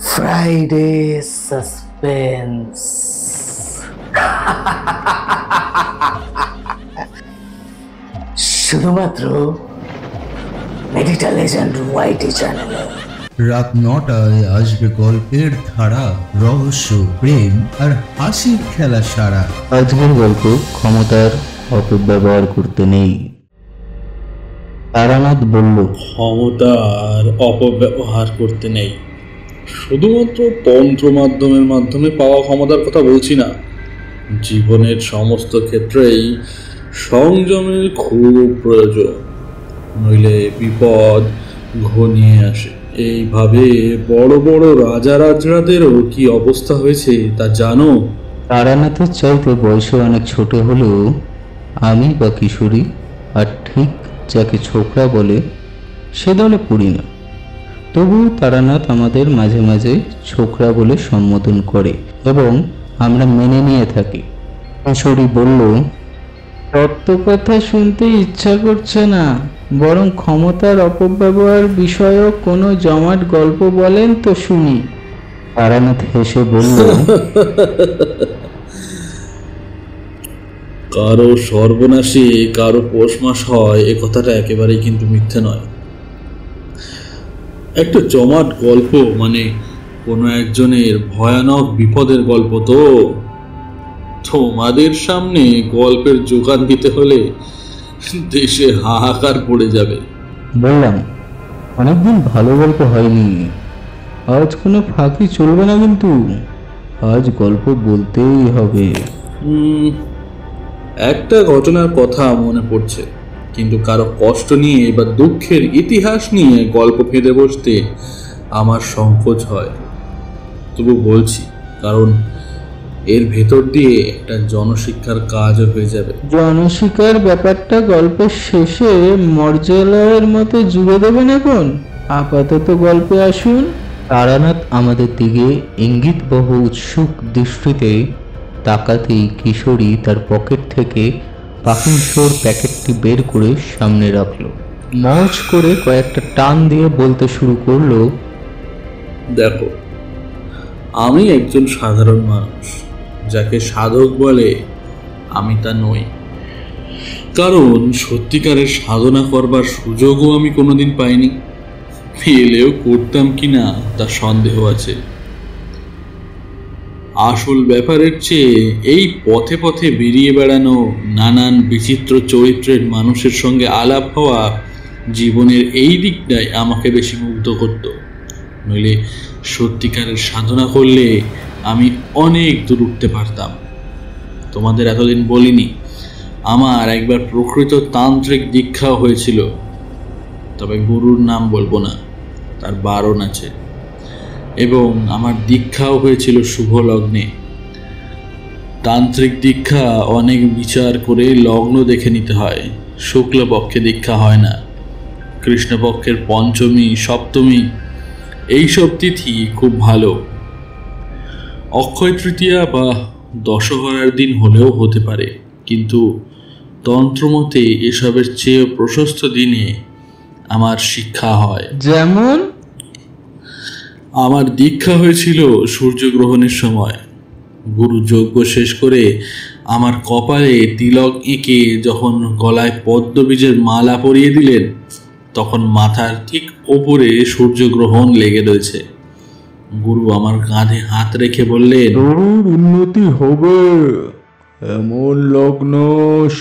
Friday suspense. শুধুমাত্র মেডিটা legend ওয়াইটি চ্যানেলে রাত 9টায় আসবে গল্পের ধারা, রহস্য, প্রেম আর হাসির খেলা সারা। আজকের গল্প ক্ষমতার অপব্যবহার করতে নেই। তারানাথ বলল, ক্ষমতার অপব্যবহার করতে নেই। শুধুমাত্র তন্ত্র মাধ্যমে পাওয়া ক্ষমতার কথা বলছি না, জীবনের সমস্ত ক্ষেত্রেই সংযমের খুব প্রয়োজন, নইলে বিপদ ঘনিয়ে আসে। এইভাবে বড় বড় রাজারাজরাদেরও কি অবস্থা হয়েছে তা জানো? তারানাথের চাইতে বয়সে অনেক ছোট হলেও আমি বা কিশোরী, আর ঠিক যাকে ছোকরা বলে সে দলে পড়ি না। তবু তারানাথ আমাদের মাঝে মাঝে ছোকরা বলে সম্বোধন করে এবং আমরা মেনে নিয়ে থাকি। কিশোরী বলল, তত্ত্ব কথা শুনতে ইচ্ছা করছে না, বরং ক্ষমতার অপব্যবহার বিষয়ক কোনো জমাট গল্প বলেন তো শুনি। তারানাথ হেসে বলল, কারো সর্বনাশে কারো পৌষ মাস হয়, এ কথাটা একেবারেই কিন্তু মিথ্যে নয়। একটা জমাট গল্প মানে কোনো একজনের ভয়ানক বিপদের গল্প। তো তোমাদের সামনে গল্পের যোগান দিতে হলে দেশে হাহাকার পড়ে যাবে। বললাম, অনেকদিন ভালো গল্প হয়নি, আজ কোনো ফাঁকি চলবে না, কিন্তু আজ গল্প বলতেই হবে। একটা ঘটনার কথা মনে পড়ছে, কিন্তু কারো কষ্ট নিয়ে বা দুঃখের ইতিহাস নিয়ে গল্প ফেঁদে বসতে আমার সংকোচ হয়। তবু বলছি, কারণ এর ভেতর দিয়ে একটা জনশিক্ষার কাজও হয়ে যাবে। জনশিক্ষার ব্যাপারটা গল্পের শেষে মর্যালার মতো জুড়ে দেবেন। এখন আপাতত গল্পে আসুন। তারানাথ আমাদের দিকে ইঙ্গিতবহ উৎসুক দৃষ্টিতে তাকাতেই কিশোরী তার পকেট থেকে পাকিংশোর প্যাকেটটি বের করে সামনে রাখলো। মজ করে কয়েকটা টান দিয়ে বলতে শুরু করলো, দেখো, আমি একজন সাধারণ মানুষ, যাকে সাধক বলে আমি তা নই। কারণ সত্যিকারের সাধনা করবার সুযোগও আমি কোনোদিন পাইনি, পেলেও করতাম কিনা তা সন্দেহ আছে। আসল ব্যাপারের চেয়ে এই পথে পথে বেরিয়ে বেড়ানো, নানান বিচিত্র চরিত্রের মানুষের সঙ্গে আলাপ হওয়া জীবনের এই দিকটাই আমাকে বেশি মুগ্ধ করত। নইলে সত্যিকারের সাধনা করলে আমি অনেক দূর উঠতে পারতাম। তোমাদের এতদিন বলিনি, আমার একবার প্রকৃত তান্ত্রিক দীক্ষাও হয়েছিল, তবে গুরুর নাম বলবো না, তার বারণ আছে। এবং আমার দীক্ষাও হয়েছিল শুভ লগ্নে। তান্ত্রিক দীক্ষা অনেক বিচার করে লগ্ন দেখে নিতে হয়। শুক্লপক্ষে দীক্ষা হয় না, কৃষ্ণপক্ষের পঞ্চমী, সপ্তমী এইসব তিথি খুব ভালো। অক্ষয় তৃতীয়া বা দশহরার দিন হলেও হতে পারে, কিন্তু তন্ত্রমতে এসবের চেয়ে প্রশস্ত দিনে আমার শিক্ষা হয়। যেমন আমার দীক্ষা হয়েছিল সূর্যগ্রহণের সময়। গুরু যজ্ঞ শেষ করে আমার কপালে তিলক এঁকে যখন গলায় পদ্মবীজের মালা পরিয়ে দিলেন, তখন মাথার ঠিক ওপরে সূর্যগ্রহণ লেগে রয়েছে। গুরু আমার কাঁধে হাত রেখে বললেন, তোর উন্নতি হবে, এমন লগ্ন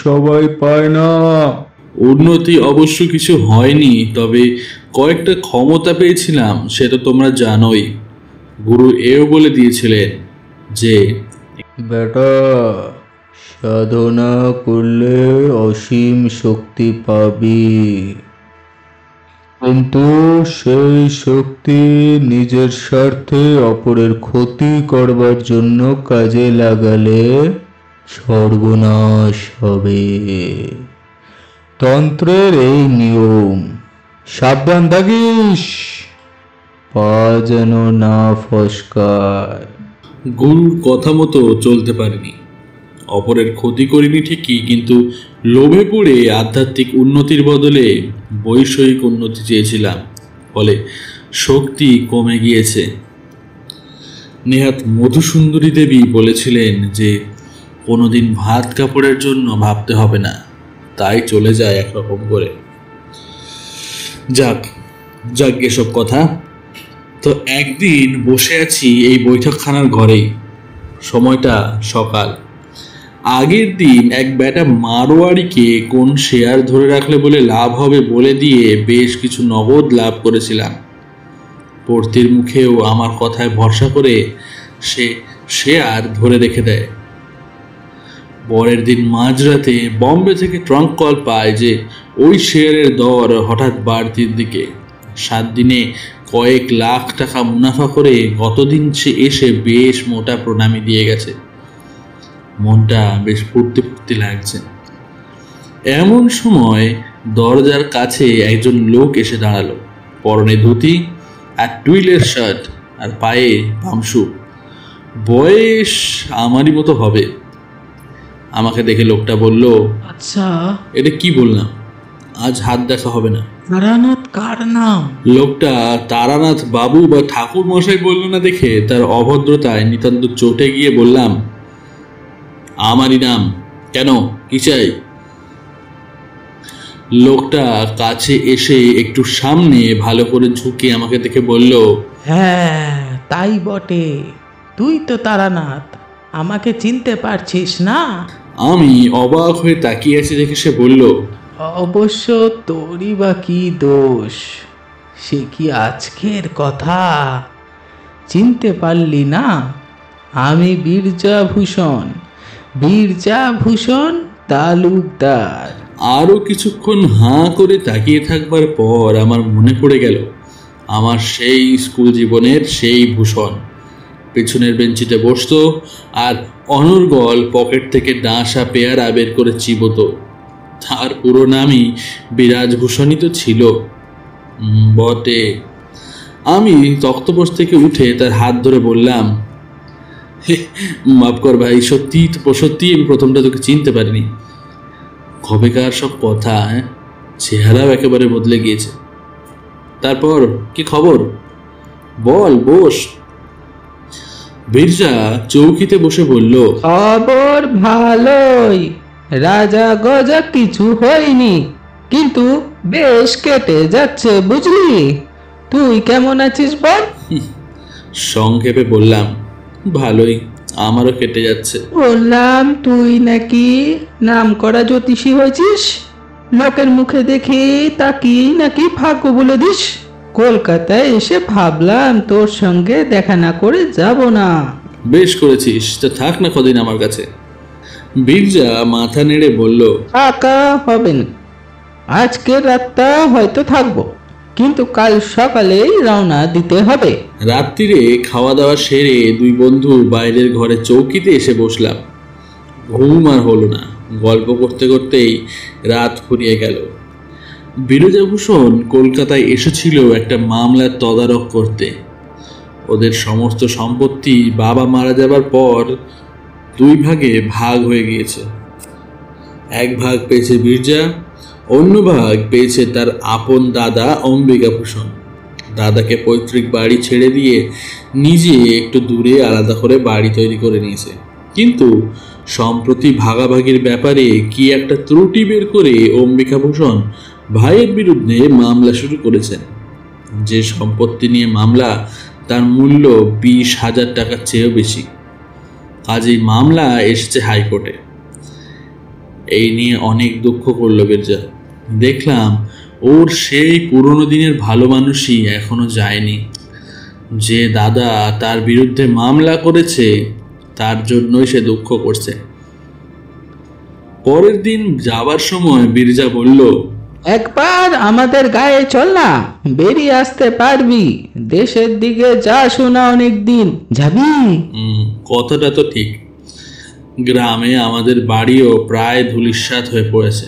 সবাই পায় না। উন্নতি অবশ্য কিছু হয়নি, তবে কয়েকটা ক্ষমতা পেয়েছিলাম, সেটা তোমরা জানোই। গুরু এও বলে দিয়েছিলেন যে, বেটা, সাধনা করলে অসীম শক্তি পাবি, কিন্তু সেই শক্তি নিজের স্বার্থে অপরের ক্ষতি করবার জন্য কাজে লাগালে সর্বনাশ হবে। তন্ত্রের এই নিয়ম, সাবধান থাকিস, পা যেন না ফসকায়। গুরুর কথা মতো চলতে পারিনি, অপরের ক্ষতি করিনি ঠিকই, কিন্তু লোভে পড়ে আধ্যাত্মিক উন্নতির বদলে বৈষয়িক উন্নতি চেয়েছিলাম, ফলে শক্তি কমে গিয়েছে। নেহাত মধুসুন্দরী দেবী বলেছিলেন যে কোনোদিন ভাত কাপড়ের জন্য ভাবতে হবে না, তাই চলে যায় একরকম করে। যাক যাক এসব কথা। তো একদিন বসে আছি এই বৈঠকখানার ঘরেই, সময়টা সকাল। আগের দিন এক বেটা মারোয়ারিকে কোন শেয়ার ধরে রাখলে বলে লাভ হবে বলে দিয়ে বেশ কিছু নগদ লাভ করেছিলাম। পড়তির মুখেও আমার কথায় ভরসা করে সে শেয়ার ধরে রেখে দেয়। পরের দিন মাঝরাতে বম্বে থেকে ট্রাঙ্ক কল পায় যে ওই শেয়ারের দর হঠাৎ বাড়তির দিকে। 7 দিনে কয়েক লাখ টাকা মুনাফা করে গতদিন সে এসে বেশ মোটা প্রণামী দিয়ে গেছে। মনটা বেশ ফুর্তি ফুর্তি লাগছে। এমন সময় দরজার কাছে একজন লোক এসে দাঁড়ালো। পরনে ধুতি আর টুইলের শার্ট আর পায়ে পামশু। বয়স আমারই মতো হবে। আমাকে দেখে লোকটা বলল, আচ্ছা, এটা কি বললাম, আজ হাত দেখা হবে না। তারানাথ কার নাম? লোকটা তারানাথ বাবু বা ঠাকুর মশাই বলল না দেখে তার অভদ্রতায় নিতান্ত চটে গিয়ে বললাম, আমারই নাম। কেন, কি চাই? লোকটা কাছে এসে একটু সামনে ভালো করে ঝুঁকে আমাকে দেখে বলল, হ্যাঁ তাই বটে, তুই তো তারানাথ, আমাকে চিনতে পারছিস না? আমি অবাক হয়ে তাকিয়ে আছি দেখে সে বলল, অবশ্য তোরই বা কি দোষ, সে কি আজকের কথা, চিনতে পারলি না? আমি বীরজাভূষণ তালুকদার। আরো কিছুক্ষণ হাঁ করে তাকিয়ে থাকবার পর আমার মনে পড়ে গেল আমার সেই স্কুল জীবনের সেই ভূষণ। পেছনের বেঞ্চিতে বসতো আর অনর্গল পকেট থেকে ডাঁশা পেয়ারা বের করে চিবোত। তার পুরো নামই বিরাজভূষণই তো ছিল বটে। আমি তক্তপোষ থেকে উঠে তার হাত ধরে বললাম, মাফ কর ভাই, সত্যি আমি প্রথমটা তোকে চিনতে পারিনি। কবেকার সব কথা, চেহারাও একেবারে বদলে গিয়েছে। তারপর কি খবর বল, বস। বিরজা চৌকিতে বসে বলল, খবর ভালোই, রাজা গজা কিছু হয়নি, কিন্তু বেশ কেটে যাচ্ছে বুঝলি। তুই কেমন আছিস বল? সংক্ষেপে বললাম, ভালোই, আমারও কেটে যাচ্ছে। বললাম তুই নাকি নাম করা জ্যোতিষী হয়েছিস, লোকের মুখে দেখি তাকি নাকি ভাগ্য বলে দিস। কলকাতায় এসে ভাবলাম তোর সঙ্গে দেখা না করে যাব না। বেশ করেছিস, তা থাক না কদিন আমার কাছে। বিরজা মাথা নেড়ে বলল, থাকা হবে না, আজকের রাতটা হয়তো থাকবো, কিন্তু কাল সকালেই রওনা দিতে হবে। রাত্রিরে খাওয়া দাওয়া সেরে দুই বন্ধু বাইরের ঘরে চৌকিতে এসে বসলাম। ঘুম আর হলো না, গল্প করতে করতেই রাত ফুরিয়ে গেল। বিরজাভূষণ কলকাতায় এসেছিল একটা মামলার তদারক করতে। ওদের সমস্ত সম্পত্তি বাবা মারা যাবার পর 2 ভাগে ভাগ হয়ে গিয়েছে। এক ভাগ পেয়েছে বিরজা, অন্য ভাগ পেয়েছে তার আপন দাদা অম্বিকাভূষণ। দাদাকে পৈতৃক বাড়ি ছেড়ে দিয়ে নিজে একটু দূরে আলাদা করে বাড়ি তৈরি করে নিয়েছে, কিন্তু সম্প্রতি ভাগাভাগির ব্যাপারে কি একটা ত্রুটি বের করে অম্বিকাভূষণ ভাইয়ের বিরুদ্ধে মামলা শুরু করেছেন। যে সম্পত্তি নিয়ে মামলা তার মূল্য 20,000 টাকার চেয়েও বেশি। কাজেই মামলা এসেছে হাইকোর্টে। এই নিয়ে অনেক দুঃখ করল বিরজা। দেখলাম ওর সেই পুরনো দিনের ভালো মানুষই এখনো যায়নি। যে দাদা তার বিরুদ্ধে মামলা করেছে তার জন্যই সে দুঃখ করছে। পরের দিন যাবার সময় বিরজা বলল, একবার আমাদের গায়ে চল না, বেরিয়ে আসতে পারবি, দেশের দিকে যা শোনা অনেক দিন, যাবি? কথাটা তো ঠিক। গ্রামে আমাদের বাড়িও প্রায় ধূলিসাৎ হয়ে পড়েছে,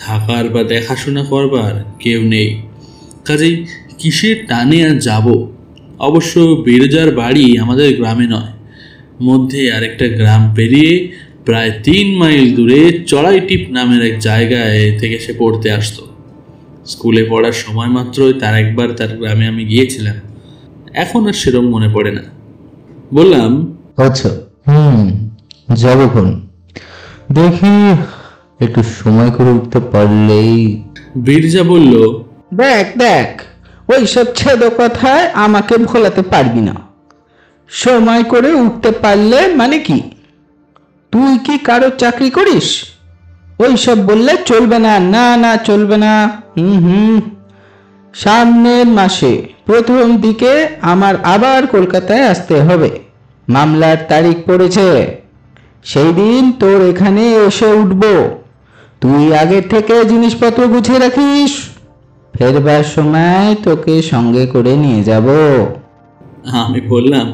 থাকার বা দেখাশোনা করবার কেউ নেই। কাজেই কিসের টানে আর যাব। অবশ্য বিরজার বাড়ি আমাদের গ্রামে নয়, মধ্যে আরেকটা গ্রাম পেরিয়ে প্রায় 3 মাইল দূরে চড়াইটিপ নামের এক জায়গায় থেকে সে পড়তে আসতো। স্কুলে পড়ার সময় মাত্রই তার একবার তার গ্রামে আমি গিয়েছিলাম, এখন আর সেরকম মনে পড়ে না। বললাম, আচ্ছা, যাবক্ষণ। দেখি একটু সময় করে উঠতে পারলেই। বিরজা বলল, দেখ দেখ, ওই সব ছেদ কথায় আমাকে ভোলাতে পারবি না। সময় করে উঠতে পারলে মানে কি? তুই কি কারো চাকরি করিস? ওই সব বললে চলবে না, না না চলবে না। সামনের মাসে প্রথম দিকে আমার আবার কলকাতায় আসতে হবে। মামলার তারিখ পড়েছে, সেই দিন তোর এখানে এসে উঠব। তুই আগে থেকে জিনিসপত্র গুছিয়ে রাখিস, ফেরবার সময় তোকে সঙ্গে করে নিয়ে যাব। আমি বললাম,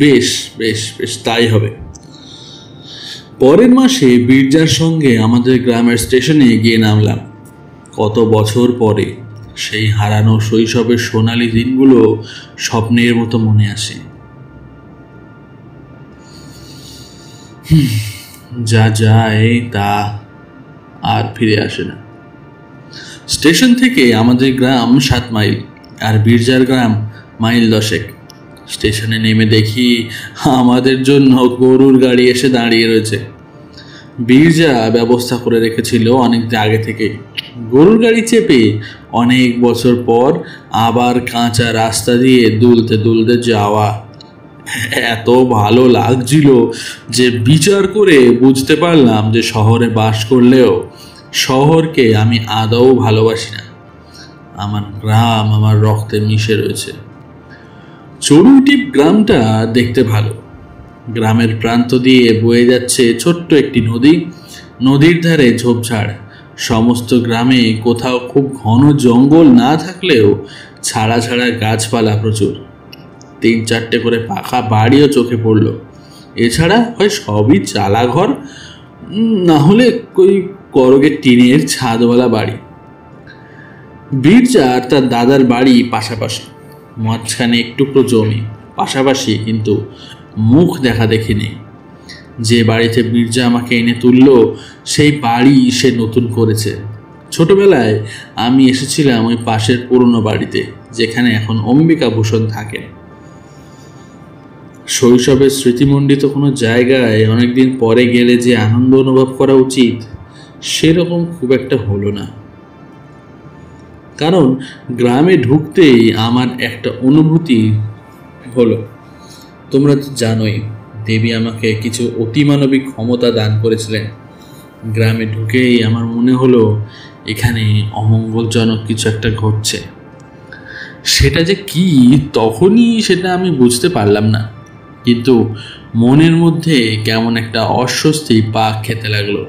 বেশ বেশ বেশ, তাই হবে। পরের মাসে বিরজার সঙ্গে আমাদের গ্রামের স্টেশনে গিয়ে নামলাম। কত বছর পরে সেই হারানো শৈশবের সোনালি দিনগুলো স্বপ্নের মতো মনে আসে। যা যায় তা আর ফিরে আসে না। স্টেশন থেকে আমাদের গ্রাম 7 মাইল, আর বিরজার গ্রাম মাইল 10। স্টেশনে নেমে দেখি আমাদের জন্য গরুর গাড়ি এসে দাঁড়িয়ে রয়েছে। বিরজা ব্যবস্থা করে রেখেছিল অনেক আগে থেকে। গরুর গাড়ি চেপে অনেক বছর পর আবার কাঁচা রাস্তা দিয়ে দুলতে দুলতে যাওয়া এত ভালো লাগছিল যে বিচার করে বুঝতে পারলাম যে শহরে বাস করলেও শহরকে আমি আদৌ ভালোবাসি না। আমার গ্রাম আমার রক্তে মিশে রয়েছে। চড়ুইটিপ গ্রামটা দেখতে ভালো। গ্রামের প্রান্ত দিয়ে বয়ে যাচ্ছে ছোট্ট একটি নদী। নদীর ধারে ঝোপঝাড়। সমস্ত গ্রামে কোথাও খুব ঘন জঙ্গল না থাকলেও ছাড়া ছাড়া গাছপালা প্রচুর। 3-4টে করে পাকা বাড়িও চোখে পড়ল। এছাড়া হয় সবই চালাঘর, না হলে ওই করগের টিনের ছাদওয়ালা বাড়ি। বিরজা আর তার দাদার বাড়ি পাশাপাশি, মাঝখানে একটুকরো জমি। পাশাপাশি কিন্তু মুখ দেখা দেখি নেই। যে বাড়িতে বিরজা আমাকে এনে তুলল সেই বাড়ি সে নতুন করেছে। ছোটবেলায় আমি এসেছিলাম ওই পাশের পুরনো বাড়িতে, যেখানে এখন অম্বিকা ভূষণ থাকেন। শৈশবের স্মৃতিমণ্ডিত কোনো জায়গায় অনেকদিন পরে গেলে যে আনন্দ অনুভব করা উচিত, সেরকম খুব একটা হলো না। কারণ গ্রামে ঢুকতেই আমার একটা অনুভূতি হলো। তোমরা তো জানোই, দেবী আমাকে কিছু অতিমানবিক ক্ষমতা দান করেছিলেন। গ্রামে ঢুকেই আমার মনে হলো এখানে অমঙ্গলজনক কিছু একটা ঘটছে। সেটা যে কি তখনই সেটা আমি বুঝতে পারলাম না, কিন্তু মনের মধ্যে কেমন একটা অস্বস্তি পাক খেতে লাগলো।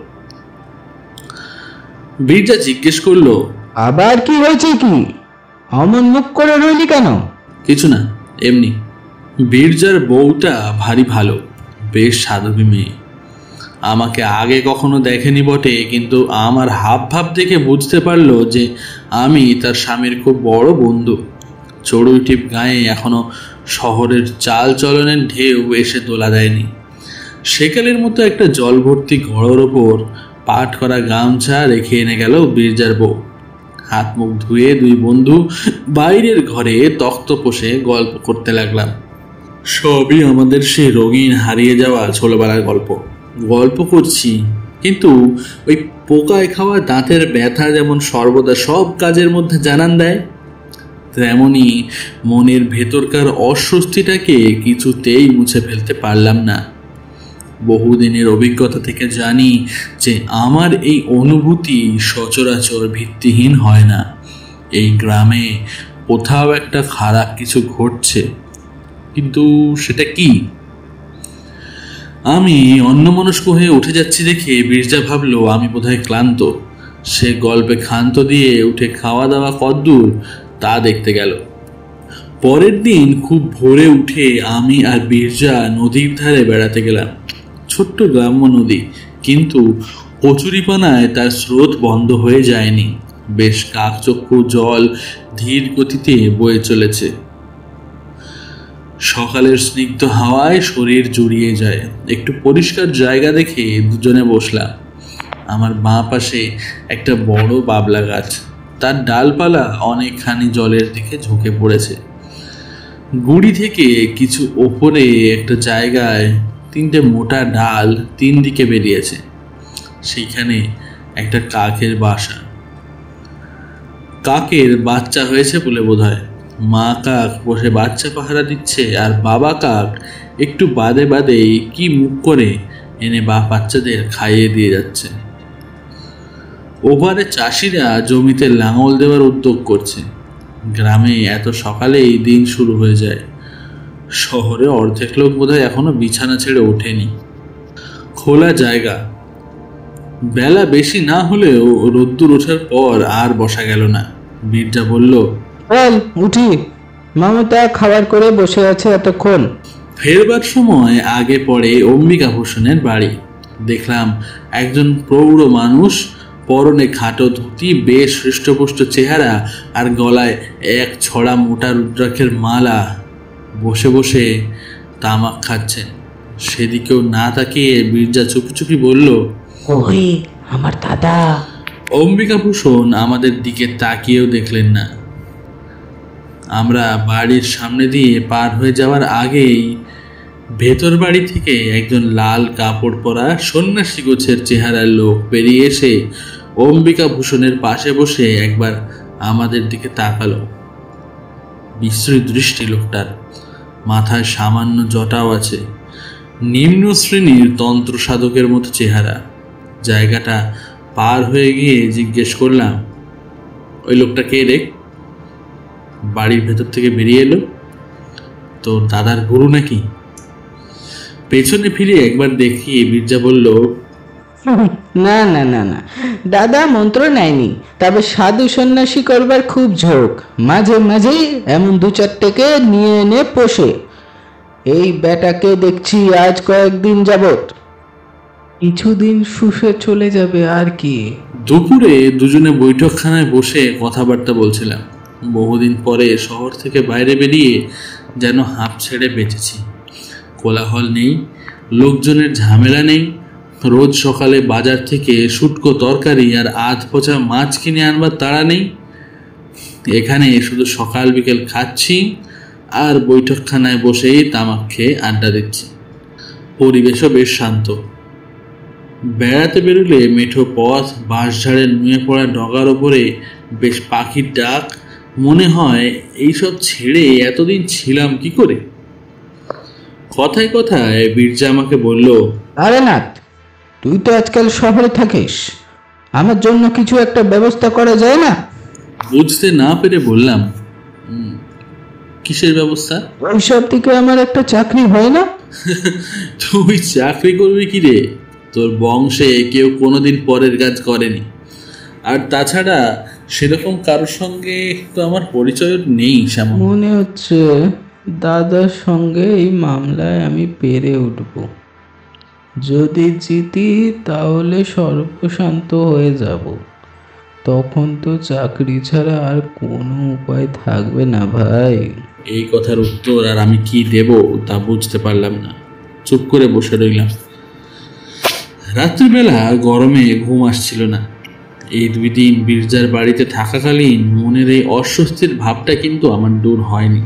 বিরজা জিজ্ঞেস করলো, আবার কি হয়েছে? কি অমন মুখ করে রইলি কেন? কিছু না, এমনি। বিরজার বউটা ভারী ভালো, বেশ সাধবী মেয়ে। আমাকে আগে কখনো দেখেনি বটে, কিন্তু আমার হাব ভাব দেখে বুঝতে পারলো যে আমি তার স্বামীর খুব বড় বন্ধু। চড়ুইটিপ গায়ে এখনো শহরের চাল চলনের ঢেউ এসে দোলা দেয়নি। সেকালের মতো একটা জল ভর্তি ঘড়ের ওপর পাট করা গামছা রেখে এনে গেল বিরজার বউ। হাত মুখ ধুয়ে দুই বন্ধু বাইরের ঘরে তক্ত পোষে গল্প করতে লাগলাম। সবই আমাদের সেই রঙিন হারিয়ে যাওয়া ছোটবেলার গল্প। গল্প করছি, কিন্তু ওই পোকায় খাওয়া দাঁতের ব্যথা যেমন সর্বদা সব কাজের মধ্যে জানান দেয়, তেমনই মনের ভেতরকার অস্বস্তিটাকে কিছুতেই মুছে ফেলতে পারলাম না। বহুদিনের অভিজ্ঞতা থেকে জানি যে আমার এই অনুভূতি সচরাচর ভিত্তিহীন হয় না। এই গ্রামে কোথাও একটা খারাপ কিছু ঘটছে, কিন্তু সেটা কি? আমি অন্যমনস্ক হয়ে উঠে যাচ্ছি দেখে বিরজা ভাবলো আমি বোধহয় ক্লান্ত। সে গল্পে ক্ষান্ত দিয়ে উঠে খাওয়া দাওয়া কদ্দূর তা দেখতে গেল। পরের দিন খুব ভোরে উঠে আমি আর বিরজা নদীর ধারে বেড়াতে গেলাম। ছোট্ট গ্রাম্য নদী, কিন্তু কচুরিপানায় তার স্রোত বন্ধ হয়ে যায়নি। বেশ কাকচক্ষু জল ধীর গতিতে বয়ে চলেছে। সকালের স্নিগ্ধ হাওয়ায় শরীর জুড়িয়ে যায়। একটু পরিষ্কার জায়গা দেখে দুজনে বসলাম। আমার বাঁ পাশে একটা বড় বাবলা গাছ, তার ডালপালা অনেকখানি জলের দিকে ঝুঁকে পড়েছে। গুড়ি থেকে কিছু ওপরে একটা জায়গায় 3টে মোটা ডাল 3 দিকে বেরিয়েছে। সেইখানে একটা কাকের বাসা। কাকের বাচ্চা হয়েছে বলে বোধ হয়। মা কাক বসে বাচ্চা পাহারা দিচ্ছে, আর বাবা কাক একটু বাদে বাদেই কি মুখ করে এনে বাচ্চাদের খাইয়ে দিয়ে যাচ্ছে। ওপারে চাষিরা জমিতে লাঙল দেওয়ার উদ্যোগ করছে। গ্রামে এত সকালেই দিন শুরু হয়ে যায়। শহরে অর্ধেক লোক বোধহয় এখনো বিছানা ছেড়ে ওঠেনি। খোলা জায়গা। বেলা বেশি না হলেও রোদ্দুর ওঠার পর আর বসা গেল না। বীরজা বলল, বল উঠি, মমতা খাবার করে বসে আছে এতক্ষণ। ফেরবার সময় আগে পড়ে অম্বিকাভূষণের বাড়ি। দেখলাম একজন প্রৌঢ় মানুষ, পরনে খাটো ধুতি, বেশ হৃষ্টপুষ্ট চেহারা, আর গলায় এক ছড়া মোটা রুদ্রাক্ষের মালা, বসে বসে তামাক খাচ্ছেন। সেদিকেও না তাকিয়ে বীরজা চুপি চুপি বলল, ওই আমার দাদা। অম্বিকাভূষণ আমাদের দিকে তাকিয়েও দেখলেন না। আমরা বাড়ির সামনে দিয়ে পার হয়ে যাওয়ার আগেই ভেতর বাড়ি থেকে একজন লাল কাপড় পরা সন্ন্যাসী গোছের চেহারার লোক বেরিয়ে এসে অম্বিকাভূষণের পাশে বসে একবার আমাদের দিকে তাকালো। বিশ্রী দৃষ্টি লোকটার। মাথায় সামান্য জটাও আছে। নিম্ন শ্রেণীর তন্ত্র সাধকের মতো চেহারা। জায়গাটা পার হয়ে গিয়ে জিজ্ঞেস করলাম, ওই লোকটা কে রে? বাড়ির ভেতর থেকে বেরিয়ে এলো। তোর দাদার গুরু নাকি? পেছনে ফিরে একবার দেখিয়ে বীরজা বলল, না না না না, দাদা মন্ত্র নেয়নি, তবে সাধু সন্ন্যাসী করবার খুব ঝোঁক। মাঝে মাঝে এমন 2-4টেকে নিয়ে এনে পোষে। এই বেটাকে দেখছি আজ কয়েকদিন যাবত। কিছুদিন শুষে চলে যাবে আর কি। দুপুরে দুজনে বৈঠকখানায় বসে কথাবার্তা বলছিলাম। বহুদিন পরে শহর থেকে বাইরে বেরিয়ে যেন হাঁপ ছেড়ে বেঁচেছি। কোলাহল নেই, লোকজনের ঝামেলা নেই। রোজ সকালে বাজার থেকে শুটকো তরকারি আর আধ পচা মাছ কিনে আনবার তাড়া নেই। এখানে শুধু সকাল বিকেল খাচ্ছি আর বৈঠকখানায় বসেই তামাক খেয়ে আড্ডা দিচ্ছি। পরিবেশও বেশ শান্ত। বেড়াতে বেরোলে মেঠো পথ, বাঁশঝাড়ের নুয়ে পড়া ডগার ওপরে বেশ পাখির ডাক। মনে হয় এইসব ছেড়ে এতদিন ছিলাম কি করে। কথায় কথায় বীরজা আমাকে বলল, আরে নাথ, তুই তো আজকাল শহরে থাকিস, আমার জন্য কিছু একটা ব্যবস্থা করা যায় না? বুঝতে না পেরে বললাম, কিসের ব্যবস্থা? ওইসব দিকে আমার একটা চাকরি হয় না? তুই চাকরি করবি কি রে? তোর বংশে কেউ কোনোদিন পরের কাজ করেনি। আর তাছাড়া সেরকম কারোর সঙ্গে তো আমার পরিচয় নেই। শ্যামা, মনে হচ্ছে দাদার সঙ্গে এই মামলায় আমি পেরে উঠব। যদি জিতি তাহলে সর্বশান্ত হয়ে যাব। তখন তো চাকরি ছাড়া আর কোনো উপায় থাকবে না ভাই। এই কথার উত্তর আর আমি কি দেব তা বুঝতে পারলাম না। চুপ করে বসে রইলাম। রাত্রিবেলা গরমে ঘুম আসছিল না। এই 2 দিন বীরজার বাড়িতে থাকাকালীন মনের এই অস্বস্তির ভাবটা কিন্তু আমার দূর হয়নি।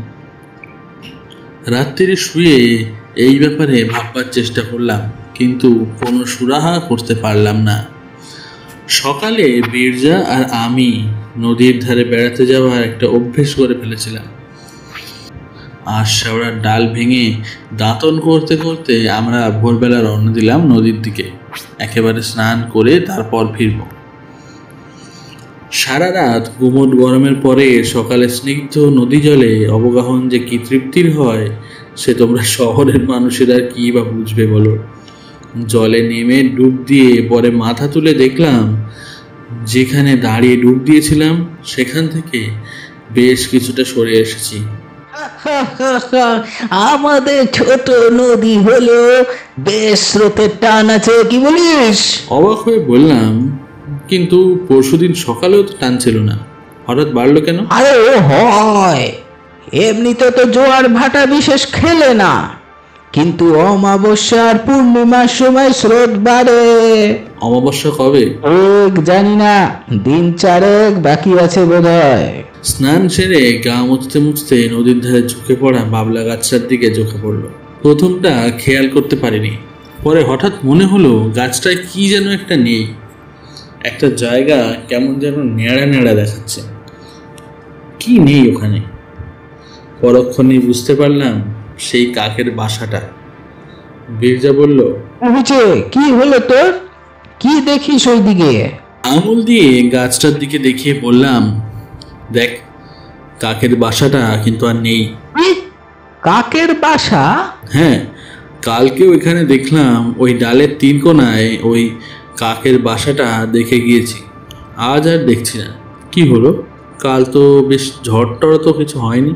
রাত্রিরে শুয়ে এই ব্যাপারে ভাববার চেষ্টা করলাম, কিন্তু কোনো সুরাহা করতে পারলাম না। সকালে বীরজা আর আমি নদীর ধারে বেড়াতে যাওয়ার একটা অভ্যেস করে ফেলেছিলাম। আশাওড়ার ডাল ভেঙে দাঁতন করতে করতে আমরা ভোরবেলা রওনা দিলাম নদীর দিকে। একেবারে স্নান করে তারপর ফিরব। সারা রাত গুমোট গরমের পরে সকালে স্নিগ্ধ নদী জলে অবগাহন যে কি তৃপ্তির হয় সে তোমরা শহরের মানুষেরা কি বা বুঝবে বলো। জলে নেমে ডুব দিয়ে পরে মাথা তুলে দেখলাম যেখানে দাঁড়িয়ে ডুব দিয়েছিলাম সেখান থেকে বেশ কিছুটা সরে এসেছি। আমাদের ছোট নদী হলো বেশ স্রোতের টান আছে, কি বলিস? অবাক হয়ে বললাম, কিন্তু পরশুদিন সকালেও তো টান ছিল না, হঠাৎ বাড়লো কেন? আরে ও হয়, এমনিতে তো জোয়ার ভাটা বিশেষ খেলে না, কিন্তু অমাবস্যা আর পূর্ণিমার সময় স্রোত বাড়ে। অমাবস্যা কবে? জানি না, 3-4 বাকি আছে বোধহয়। স্নান সেরে গা মুছতে মুছতে নদীর ধারে ঝুঁকে পড়া বাবলা গাছটার দিকে চোখে পড়ল। প্রথমটা খেয়াল করতে পারিনি, পরে হঠাৎ মনে হলো গাছটায় কি যেন একটা নেই। একটা জায়গা কেমন যেন নেড়া নেড়া দেখাচ্ছে। কি নেই ওখানে? পরক্ষণেই বুঝতে পারলাম সেই কাকের বাসাটা। বীরজা বলল, কি হলো তোর? কি দেখিস ওই দিকে? আঙুল দিয়ে গাছটার দিকে দেখিয়ে বললাম, দেখ, কাকের বাসাটা কিন্তু আর নেই। কাকের বাসা? হ্যাঁ, কালকেও এখানে দেখলাম ওই ডালের 3 কোণায় ওই কাকের বাসাটা দেখে গিয়েছি। আজ আর দেখছি না। কি হলো? কাল তো বেশ ঝড় টড় তো কিছু হয়নি।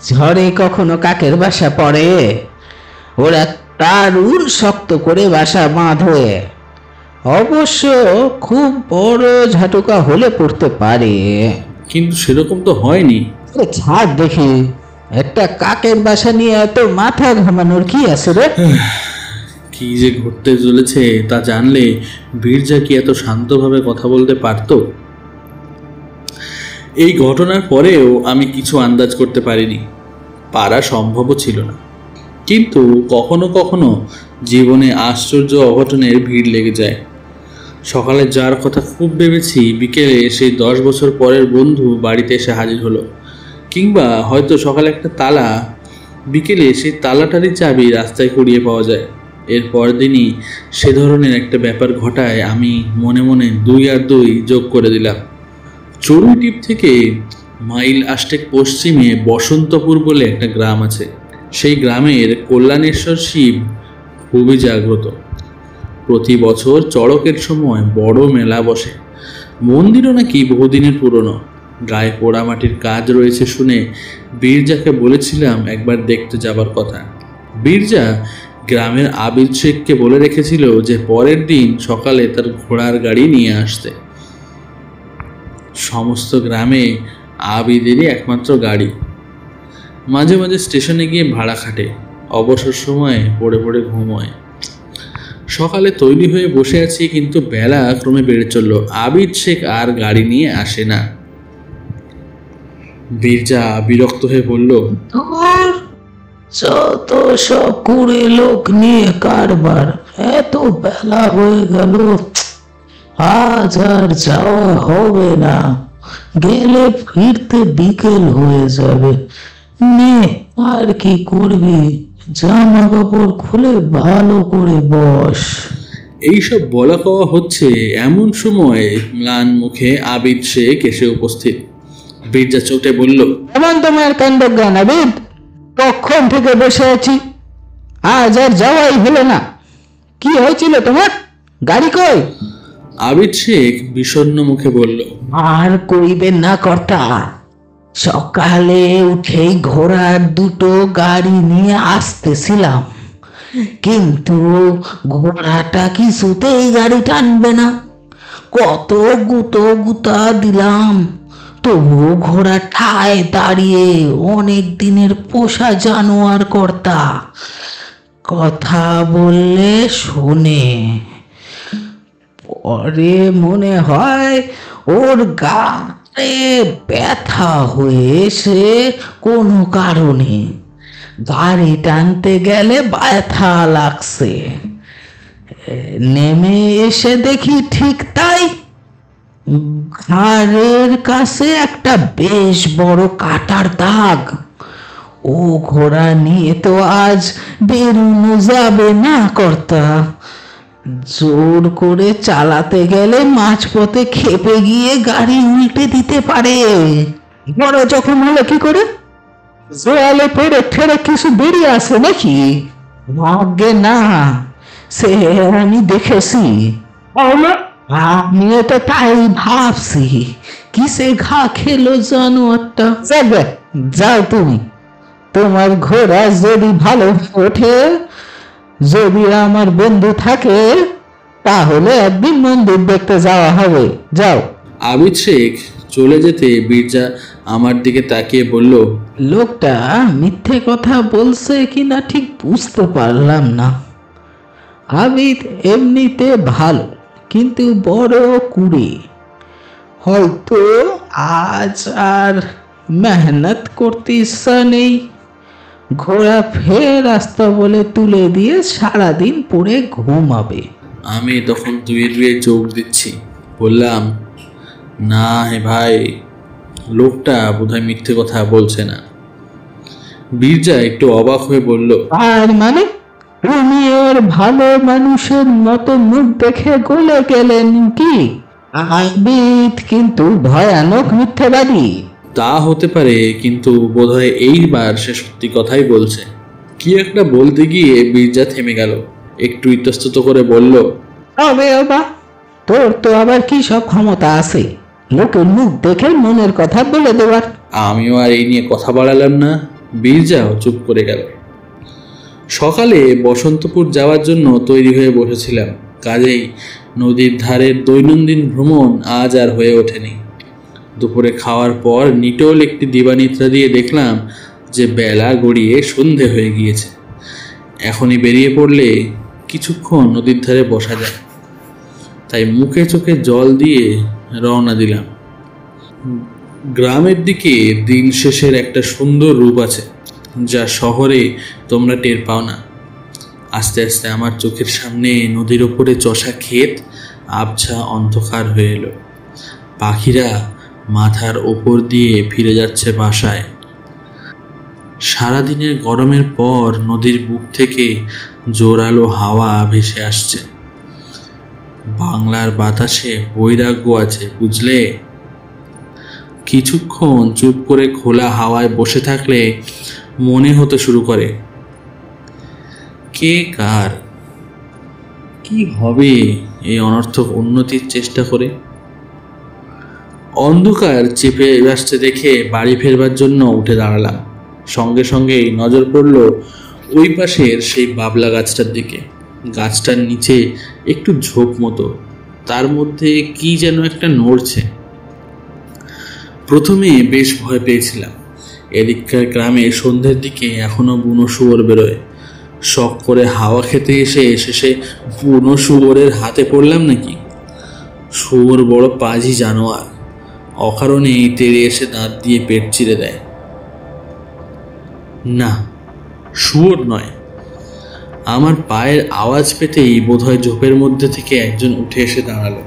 ঝড়ে কখনো কাকের বাসা পড়ে? ওরা দারুণ শক্ত করে বাসা বাঁধে। অবশ্য খুব বড় ঝাটুকা হলে পড়তে পারে, কিন্তু সেরকম তো হয়নি। ছাড় দেখি, একটা কাকের বাসা নিয়ে এত মাথা ঘামানোর কি আছে রে? কি যে ঘটতে চলেছে তা জানলে বীরজা কি এত শান্তভাবে কথা বলতে পারত? এই ঘটনার পরেও আমি কিছু আন্দাজ করতে পারিনি, পারা সম্ভবও ছিল না। কিন্তু কখনো কখনো জীবনে আশ্চর্য অঘটনের ভিড় লেগে যায়। সকালে যার কথা খুব ভেবেছি, বিকেলে সেই 10 বছর পরের বন্ধু বাড়িতে এসে হাজির হলো। কিংবা হয়তো সকালে একটা তালা, বিকেলে সেই তালাটারই চাবি রাস্তায় কুড়িয়ে পাওয়া যায়। এর পর দিনই সে ধরনের একটা ব্যাপার ঘটায় আমি মনে মনে 2 আর 2 যোগ করে দিলাম। চড়ুইদ্বীপ থেকে মাইল 8 পশ্চিমে বসন্তপুর বলে একটা গ্রাম আছে। সেই গ্রামের কল্যাণেশ্বর শিব খুবই জাগ্রত। প্রতি বছর চড়কের সময় বড় মেলা বসে। মন্দিরও নাকি বহুদিনের পুরনো। গায়ে পোড়ামাটির কাজ রয়েছে শুনে বীরজাকে বলেছিলাম একবার দেখতে যাবার কথা। বীরজা গ্রামের আবিদ শেখকে বলে রেখেছিল যে পরের দিন সকালে তার ঘোড়ার গাড়ি নিয়ে আসতে। সমস্ত গ্রামে আবিদেরই একমাত্র গাড়ি। মাঝে মাঝে স্টেশনে গিয়ে ভাড়া খাটে, অবসর সময়ে পড়ে পড়ে ঘুমোয়। সকালে তৈরি হয়ে বসে আছি, কিন্তু বেলা ক্রমে বেড়ে চলল। আবিদ শেখ আর গাড়ি নিয়ে আসে না। বীরজা বিরক্ত হয়ে বলল, যত সব কুড়ে লোক নিয়ে কারবার, এত বেলা হয়ে গেল, আজ আর যাওয়া হবে না। গেলে ফিরতে বিকেল হয়ে যাবে। নে, আর কি করবি, জামা কাপড় খুলে ভালো করে বস। এইসব বলা কওয়া হচ্ছে এমন সময় ম্লান মুখে আবিদ শেখ এসে উপস্থিত। বীরজা চোটে বলল, এমন তোমার কাণ্ড জ্ঞান আবিদ? কখন থেকে বসে আছি, আজ আর যাওয়াই হলো না। কি হয়েছিল তোমার? গাড়ি কই? আবিদ শেখ বিষণ্ণ মুখে বলল, আর কইবেন না কর্তা, সকালে উঠেই ঘোড়ার 2টো গাড়ি নিয়ে আসতেছিলাম, কিন্তু ঘোড়াটা কিছুতেই গাড়ি টানবে না। কত গুতা দিলাম, তবুও ঘোড়া ঠায় দাঁড়িয়ে। অনেক দিনের পোষা জানোয়ার কর্তা, কথা বললে শোনে। পরে মনে হয় ওর গায়ে ব্যথা হয়েছে কোনো কারণে, গাড়ি টানতে গেলে ব্যথা লাগছে। নেমে এসে দেখি ঠিক তাই, ঘাড়ের কাছে একটা বেশ বড় কাটার দাগ। ও ঘোড়া নিয়ে তো আজ বেরোনো যাবে না কর্তা। জোর করে চালাতে গেলে মাঝপথে খেপে গিয়ে গাড়ি উল্টে দিতে পারে। বড় যখন হলো কি করে? জোয়ালে পেরে ঠেড়ে কিছু বেরিয়ে আসে নাকি? ভাগ্যে না, সে আমি দেখেছি। আমিও তো তাই ভাবছি, কিসে ঘা খেলো জানোয়ারটা। যাও তুমি, তোমার ঘোড়া যদি ভালো ওঠে, যদি আমার বন্ধু থাকে, তাহলে একদিন মন্দির দেখতে যাওয়া হবে। যাও। আবিদ শেখ চলে যেতে বীরজা আমার দিকে তাকিয়ে বলল, লোকটা মিথ্যে কথা বলছে কিনা ঠিক বুঝতে পারলাম না। আবিদ এমনিতে ভালো, কিন্তু বড় কুড়ে। হয়তো আজ আর মেহনত করতে ইচ্ছা নেই, ঘোড়া ফের রাস্তা বলে তুলে দিয়ে সারাদিন পড়ে ঘুমাবে। আমি তখন দুয়ে দুয়ে চোখ দিচ্ছি, বললাম, না হে ভাই, লোকটা বোধহয় মিথ্যে কথা বলছে না। বীরজা একটু অবাক হয়ে বলল, আর মানে তুমি ওর ভালো মানুষের মতো মুখ দেখে গলে গেলেন কি? আবিদ কিন্তু ভয়ানক মিথ্যেবাদী। তা হতে পারে, কিন্তু বোধহয় এইবার সে সত্যি কথাই বলছে। কি একটা বলতে গিয়ে বীরজা থেমে গেল, একটু ইতস্তত করে বলল, তবে বাবা, তোর তো আবার কি সব ক্ষমতা আছে লোকের মুখ দেখে মনের কথা বলে দেওয়ার? আমিও আর এই নিয়ে কথা বাড়ালাম না, বীরজাও চুপ করে গেল। সকালে বসন্তপুর যাওয়ার জন্য তৈরি হয়ে বসেছিলাম, কাজেই নদীর ধারের দৈনন্দিন ভ্রমণ আজ আর হয়ে ওঠেনি। দুপুরে খাওয়ার পর নিটোল একটি দিবানিদ্রা দিয়ে দেখলাম যে বেলা গড়িয়ে সন্ধে হয়ে গিয়েছে। এখনই বেরিয়ে পড়লে কিছুক্ষণ নদীর ধারে বসা যায়, তাই মুখে চোখে জল দিয়ে রওনা দিলাম। গ্রামের দিকে দিন শেষের একটা সুন্দর রূপ আছে, যা শহরে তোমরা টের পাও না। আস্তে আস্তে আমার চোখের সামনে নদীর ওপরে চষা ক্ষেত আবছা অন্ধকার হয়ে এলো। পাখিরা মাথার ওপর দিয়ে ফিরে যাচ্ছে বাসায়। সারাদিনের গরমের পর নদীর বুক থেকে জোরালো হাওয়া ভেসে আসছে। বাংলার বাতাসে বৈরাগ্য আছে, বুঝলে? কিছুক্ষণ চুপ করে খোলা হাওয়ায় বসে থাকলে মনে হতে শুরু করে, কে কার কি হবে এই অনর্থক উন্নতির চেষ্টা করে। অন্ধকার চেপে আসতে দেখে বাড়ি ফেরবার জন্য উঠে দাঁড়ালাম। সঙ্গে সঙ্গেই নজর পড়ল ওই পাশের সেই বাবলা গাছটার দিকে। গাছটার নিচে একটু ঝোপ মতো, তার মধ্যে কি যেন একটা নড়ছে। প্রথমে বেশ ভয় পেয়েছিলাম। এদিককার গ্রামে সন্ধ্যের দিকে এখনো বুনো শুয়োর বেরোয়। শখ করে হাওয়া খেতে এসে শেষে বুনো শুয়োরের হাতে পড়লাম নাকি? শুয়োর বড় পাজি জানোয়ার, অকারণেই তেড়ে এসে দাঁত দিয়ে পেট চিরে দেয়। না, শুয়োর নয়। আমার পায়ের আওয়াজ পেতেই বোধহয় ঝোপের মধ্যে থেকে একজন উঠে এসে দাঁড়ালো।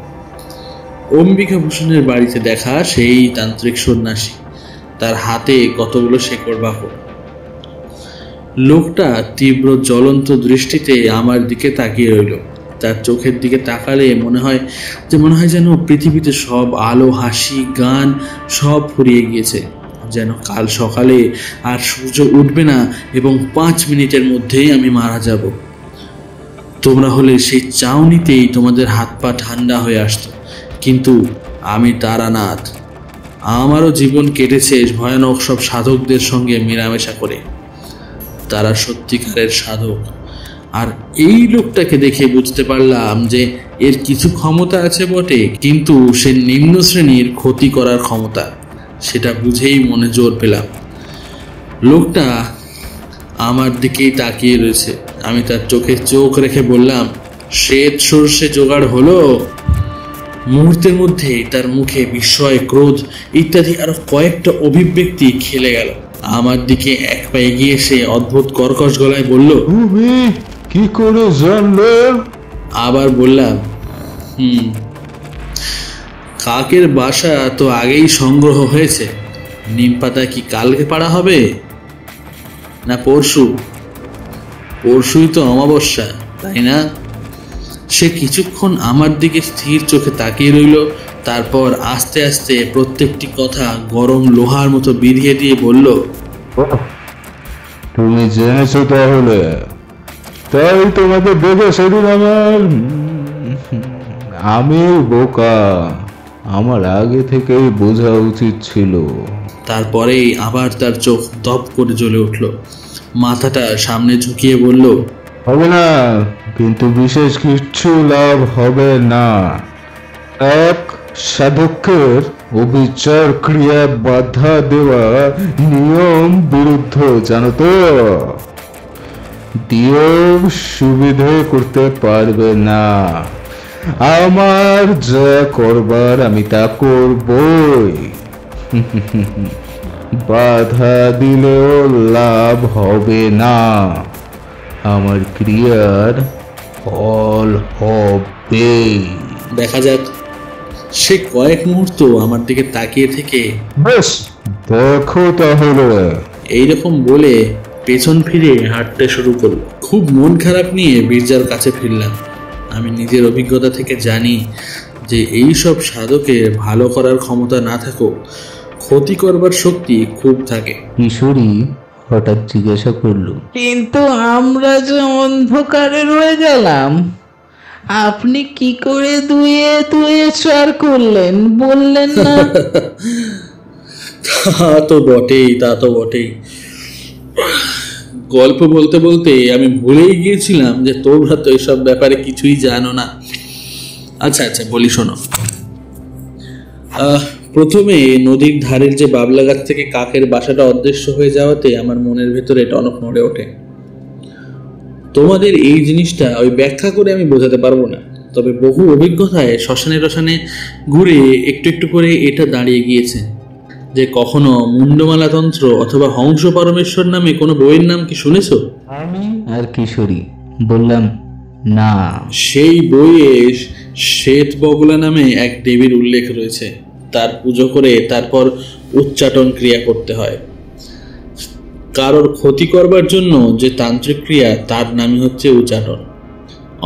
অম্বিকাভূষণের বাড়িতে দেখা সেই তান্ত্রিক সন্ন্যাসী, তার হাতে কতগুলো শেকড় বাকড়। লোকটা তীব্র জ্বলন্ত দৃষ্টিতে আমার দিকে তাকিয়ে রইল। তার চোখের দিকে তাকালে মনে হয় যেন পৃথিবীতে সব আলো, হাসি, গান সব ফুরিয়ে গিয়েছে, যেন কাল সকালে আর সূর্য উঠবে না এবং 5 মিনিটের মধ্যেই আমি মারা যাব। তোমরা হলে সেই চাউনিতেই তোমাদের হাত পা ঠান্ডা হয়ে আসতো, কিন্তু আমি তারানাথ। আমারও জীবন কেটেছে ভয়ানক সব সাধকদের সঙ্গে মেলামেশা করে। তারা সত্যিকারের সাধক, আর এই লোকটাকে দেখে বুঝতে পারলাম যে এর কিছু ক্ষমতা আছে বটে, কিন্তু সে নিম্ন শ্রেণীর ক্ষতি করার ক্ষমতা, সেটা বুঝেই মনে জোর পেলাম। লোকটা আমার দিকেই তাকিয়ে রয়েছে। আমি তার চোখে চোখ রেখে বললাম, শ্বেত সর্ষে জোগাড় হলো? মুহূর্তের মধ্যে তার মুখে বিস্ময়, ক্রোধ ইত্যাদি আরো কয়েকটা অভিব্যক্তি খেলে গেল। আমার দিকে এক পা এগিয়ে এসে অদ্ভুত কর্কশ গলায় বলল, তুমি কি করে জানলে? আবার বললাম, কাকের বাসা তো আগেই সংগ্রহ হয়েছে। নিম পাতা কি কালকে পাড়া হবে না পরশু? পরশুই তো অমাবস্যা, তাই না? সে কিছুক্ষণ আমার দিকে স্থির চোখে তাকিয়ে রইল, তারপর আস্তে আস্তে প্রত্যেকটি কথা গরম লোহার মতো বিধিয়ে দিয়ে বলল, তুমি জেনেছো তাহলে? তাই তোমাকে দেখে সেদিন আমি বোকা, আমার আগে থেকেই বোঝা উচিত ছিল। তারপরেই আবার তার চোখ দপ করে জ্বলে উঠল। মাথাটা সামনে ঝুঁকিয়ে বলল, হবে না, কিন্তু বিশেষ কিছু লাভ হবে না। এক সাধকের অবিচার ক্রিয়া বাধা দেওয়া নিয়ম বিরুদ্ধ, জানো তো? দিয়েও সুবিধে করতে পারবে না। আমার যা করবার আমি তা করবই। বাধা দিলেও লাভ হবে না, আমার ক্রিয়ার ফল হবে। দেখা যাক। সে কয়েক মুহূর্ত আমার দিকে তাকিয়ে থেকে বেশ, দেখো তাহলে। এইরকম বলে পেছন ফিরে হাঁটতে শুরু করলো। খুব মন খারাপ নিয়ে বীরজার কাছে ফিরলাম। আমি নিজের অভিজ্ঞতা থেকে জানি যে এই সব সাধকের ভালো করার ক্ষমতা না থাকুক, ক্ষতি করবার শক্তি খুব থাকে। কিশোরী হঠাৎ জিজ্ঞাসা করলো, কিন্তু আমরা যে অন্ধকারে রয়ে গেলাম, আপনি কি করে দুয়ে দুয়ে চার করলেন বললেন না? তা তো বটেই। গল্প বলতে বলতে আমি ভুলেই গিয়েছিলাম যে তোমরা তো এইসব ব্যাপারে কিছুই জানো না। আচ্ছা বলি শোনো। প্রথমে নদীর ধারের যে বাবলা গাছ থেকে কাকের বাসাটা অদৃশ্য হয়ে যাওয়াতে আমার মনের ভেতরে টনক নড়ে ওঠে। তোমাদের এই জিনিসটা ওই ব্যাখ্যা করে আমি বোঝাতে পারবো না, তবে বহু অভিজ্ঞতায় শ্মশানে ঘুরে একটু একটু করে এটা দাঁড়িয়ে গিয়েছে যে কখনো মুন্ডমালা তন্ত্র অথবা হংস পরমেশ্বর নামে কোনো বইয়ের নাম কি শুনেছো? আমি আর কিশোরী বললাম, না। সেই বইয়ে শ্বেত বগলা নামে এক দেবীর উল্লেখ রয়েছে। তার পুজো করে তারপর উচ্চাটন ক্রিয়া করতে হয়। কারোর ক্ষতি করবার জন্য যে তান্ত্রিক ক্রিয়া তার নামই হচ্ছে উচ্চাটন।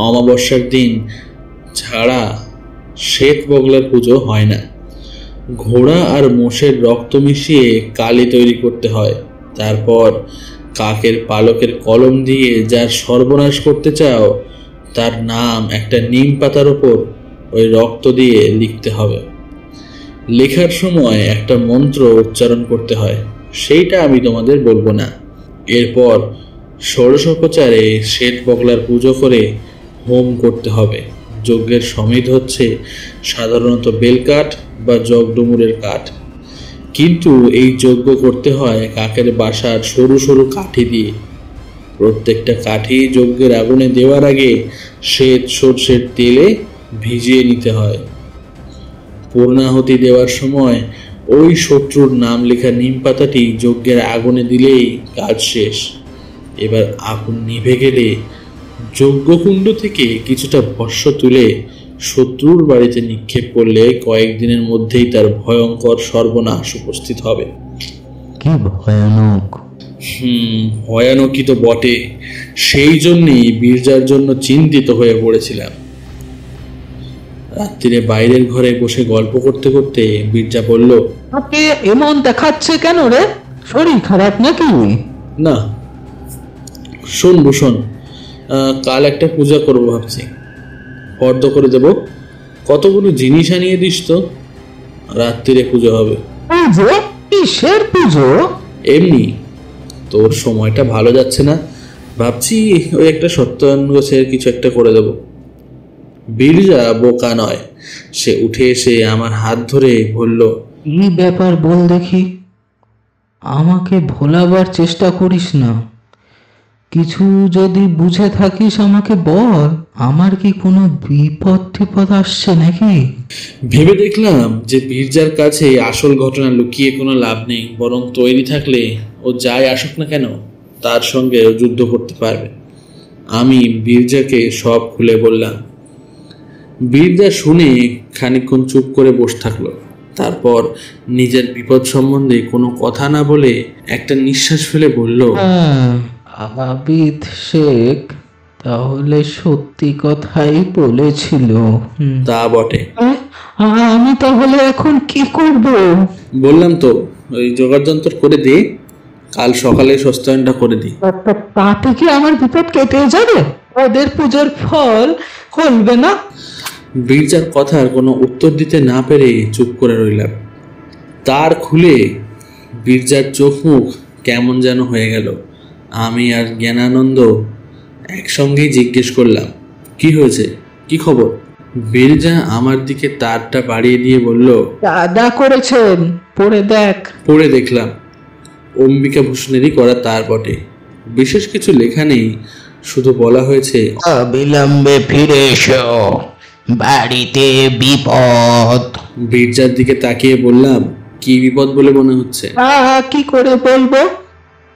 অমাবস্যার দিন ছাড়া শ্বেত বগলার পুজো হয় না। ঘোড়া আর মোষের রক্ত মিশিয়ে কালি তৈরি করতে হয়। তারপর কাকের পালকের কলম দিয়ে যার সর্বনাশ করতে চাও তার নাম একটা নিম পাতার ওপর ওই রক্ত দিয়ে লিখতে হবে। লেখার সময় একটা মন্ত্র উচ্চারণ করতে হয়, সেইটা আমি তোমাদের বলবো না। এরপর ষোড়শোপচারে শ্বেত বগলার পুজো করে হোম করতে হবে। যজ্ঞের সমিধ হচ্ছে সাধারণত বেলকাঠ বা জগডুমুরের কাঠ, কিন্তু এই যজ্ঞ করতে হয় কাকের বাসার সরু সরু কাঠি দিয়ে। প্রত্যেকটা কাঠি যজ্ঞের আগুনে দেওয়ার আগে শ্বেত সর্ষের তেলে ভিজিয়ে নিতে হয়। পূর্ণাহুতি দেওয়ার সময় ওই শত্রুর নাম লেখা নিম পাতাটি যজ্ঞের আগুনে দিলেই কাজ শেষ। এবার আগুন নিভে গেলে যজ্ঞকুণ্ড থেকে কিছুটা ভস্য তুলে শত্রুর বাড়িতে নিক্ষেপ করলে কয়েকদিনের মধ্যেই তার ভয়ঙ্কর সর্বনাশ উপস্থিত হবে। কি ভয়ানক! ভয়ানকই তো বটে। সেই জন্যই বীরজার জন্য চিন্তিত হয়ে পড়েছিলাম। রাত্রিরে বাইরের ঘরে বসে গল্প করতে করতে বীরজা বলল, আপনি এমন দেখাচ্ছে কেন রে? শরীর খারাপ নাকি? না, শোন ভূষণ, কাল একটা পূজা করবো ভাবছি। ফর্দ করে দেব, কতগুলো জিনিস আনিয়ে দিস তো। রাত্রিরে পুজো হবে। পুজো? কিসের পুজো? এমনি, তোর সময়টা ভালো যাচ্ছে না, ভাবছি ওই একটা সত্যনারায়ণ গোছের কিছু একটা করে দেব। বীরজা বোকা নয়, সে উঠে এসে আমার হাত ধরে বলল, কি ব্যাপার বল দেখি। আমাকে ভোলাবার চেষ্টা করিস না। কিছু যদি বুঝে থাকিস আমাকে বল। আমার কি কোনো বিপদ টিপদ আসছে নাকি? ভেবে দেখলাম যে বীরজার কাছে আসল ঘটনা লুকিয়ে কোনো লাভ নেই, বরং তৈরি থাকলে ও যাই আসুক না কেন তার সঙ্গে যুদ্ধ করতে পারবে। আমি বীরজাকে সব খুলে বললাম। বীরজা শুনে খানিকক্ষণ চুপ করে বসে থাকলো। তারপর নিজের বিপদ সম্বন্ধে কোনো কথা না বলে একটা নিঃশ্বাস ফেলে বলল, আবিদ শেখ তাহলে সত্যি কথাই বলেছিল। তা বটে। আমি তাহলে এখন কি করব? বললাম তো, ওই জোগাড় যন্ত্র করে দে, কাল সকালে সস্তায়নটা করে দিই। তাতে কি আমার বিপদ কেটে যাবে? ওদের পুজোর ফল খুলবে না? বীরজার কথার কোনো উত্তর দিতে না পেরে চুপ করে রইলাম। তার খুলে বীরজার চোখ মুখ কেমন যেন হয়ে গেল। আমি আর জ্ঞানানন্দ একসঙ্গেই জিজ্ঞেস করলাম, কি হয়েছে, কি খবর? বীরজা আমার দিকে তারটা বাড়িয়ে দিয়ে বলল, দাদা করেছেন, পড়ে দেখ। পড়ে দেখলাম। অম্বিকা ভূষণেরই করা তার বটে। বিশেষ কিছু লেখা নেই, শুধু বলা হয়েছে, অবিলম্বে ফিরে এসো, বাড়িতে বিপদ। বীরজার দিকে তাকিয়ে বললাম, কি বিপদ বলে মনে হচ্ছে? কি করে বলবো,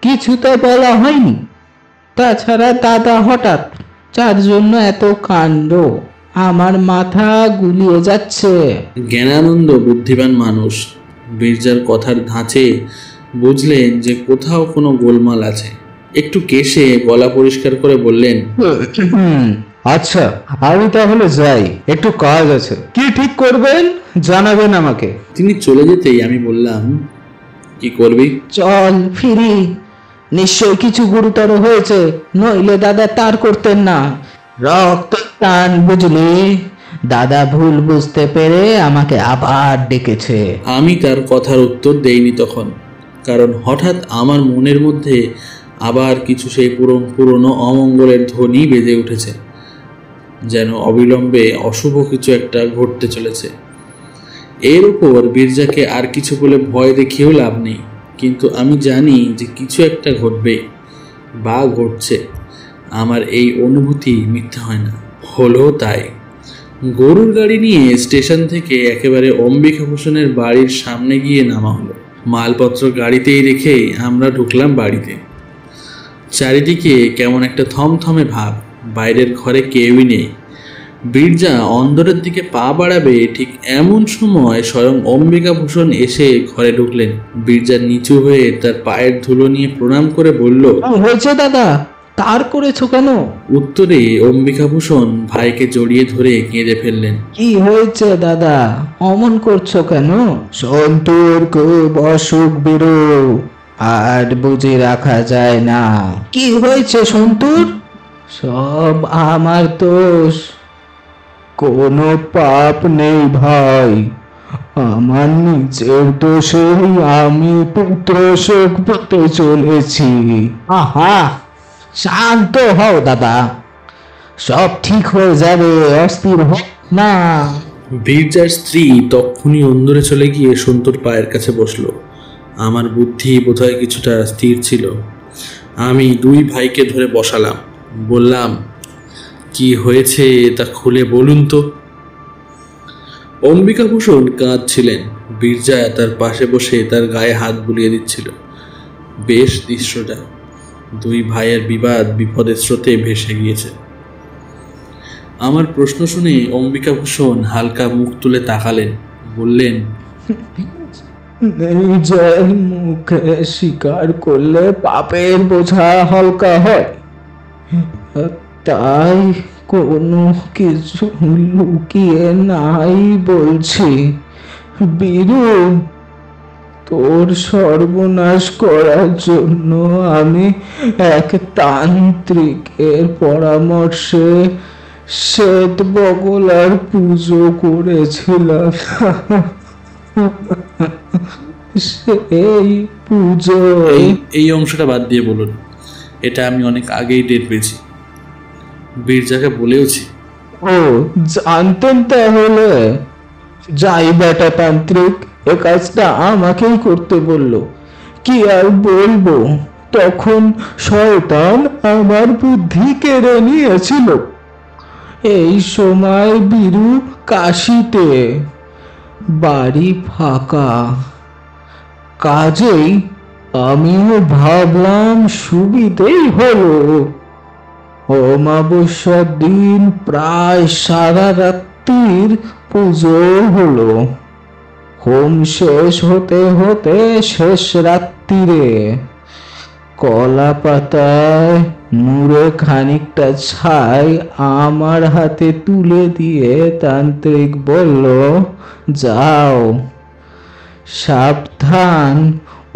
কিছু তো বলা হয়নি। তাছাড়া দাদা হঠাৎ, যার জন্য এত কাণ্ড, আমার মাথা গুলিয়ে যাচ্ছে। জ্ঞানানন্দ বুদ্ধিমান মানুষ, বীরজার কথার ধাঁচে বুঝলেন যে কোথাও কোনো গোলমাল আছে। একটু কেশে গলা পরিষ্কার করে বললেন, আচ্ছা, আমি তাহলে যাই, একটু কাজ আছে। কি ঠিক করবেন জানাবেন আমাকে। তিনি চলে যেতেই আমি বললাম, কি করবি? চল ফিরি, নিশ্চয় কিছু গুরুতর হয়েছে, নইলে দাদা তার করতেন না। রক্ত টান, বুঝলি? দাদা ভুল বুঝতে পেরে আমাকে আবার ডেকেছে। আমি তার কথার উত্তর দেইনি তখন, কারণ হঠাৎ আমার মনের মধ্যে আবার কিছু সেই পুরনো অমঙ্গলের ধ্বনি বেজে উঠেছে, যেন অবিলম্বে অশুভ কিছু একটা ঘটতে চলেছে। এর উপর বীরজাকে আর কিছু বলে ভয় দেখিয়েও লাভ নেই, কিন্তু আমি জানি যে কিছু একটা ঘটবে বা ঘটছে। আমার এই অনুভূতি মিথ্যা হয় না, হলো তাই। গরুর গাড়ি নিয়ে স্টেশন থেকে একেবারে অম্বিকাভূষণের বাড়ির সামনে গিয়ে নামা হলো। মালপত্র গাড়িতেই রেখে আমরা ঢুকলাম বাড়িতে। চারিদিকে কেমন একটা থমথমে ভাব, বাইরের ঘরে কেউই নেই। বীরজা অন্দরের দিকে পা বাড়াবে ঠিক এমন সময় স্বয়ং অম্বিকাভূষণ এসে ঘরে ঢুকলেন। বীরজা নিচু হয়ে তার পায়ের ধুলো নিয়ে প্রণাম করে বলল, হয়েছে দাদা, তার করেছো কেন? উত্তরে অম্বিকাভূষণ ভাইকে জড়িয়ে ধরে কেঁদে ফেললেন। কি হয়েছে দাদা, অমন করছো কেন? সন্তুর খুব অসুখ বিরু, আর বুঝে রাখা যায় না। কি হয়েছে সন্তুর? সব আমার দোষ, কোনো পাপ নেই ভাই, আমার নিজের দোষেই আমি পুত্র শোক পেতে চলেছি। আহা, শান্ত হও দাদা, সব ঠিক হয়ে যাবে, অস্থির হোক না। বীরজার স্ত্রী তক্ষুনি অন্দরে চলে গিয়ে সন্তুর পায়ের কাছে বসলো। আমার বুদ্ধি বোধহয় কিছুটা স্থির ছিল। আমি দুই ভাইকে ধরে বসালাম, বললাম, কি হয়েছে তা খুলে বলুন তো। অম্বিকাভূষণ কাঁদছিলেন, বীরজা তার পাশে বসে তার গায়ে হাত বুলিয়ে দিচ্ছিল। বেশ দৃশ্যটা, দুই ভাইয়ের বিবাদ বিপদের স্রোতে ভেসে গিয়েছে। আমার প্রশ্ন শুনে অম্বিকাভূষণ হালকা মুখ তুলে তাকালেন, বললেন, নিজের মুখে স্বীকার করলে পাপের বোঝা হালকা হয়, তাই কোনো কিছু লুকিয়ে নাই বলছি। বীরু, তোর সর্বনাশ করার জন্য আমি এক তান্ত্রিকের পরামর্শে শ্বেত বগলার পুজো করেছিলাম। সেই পুজো। এই অংশটা বাদ দিয়ে বলুন, এটা আমি অনেক আগেই টের পেয়েছি। বীরজাকে বলেওছি। ও, জানতেন তাহলে? যাই বেটা তান্ত্রিক, এ কাজটা আমাকেই করতে বললো, কি আর বলবো। তখন শয়তান আমার বুদ্ধি কেড়ে নিয়েছিল। এই সময় বীরু কাশিতে, বাড়ি ফাঁকা, কাজেই আমিও ভাবলাম সুবিধেই হলো। অমাবস্যার দিন প্রায় সারা রাত্রির পুজো হলো। হোম শেষ হতে হতে শেষ রাত্রিরে কলা পাতায় মুড়ে খানিকটা ছাই আমার হাতে তুলে দিয়ে তান্ত্রিক বলল, যাও, সাবধান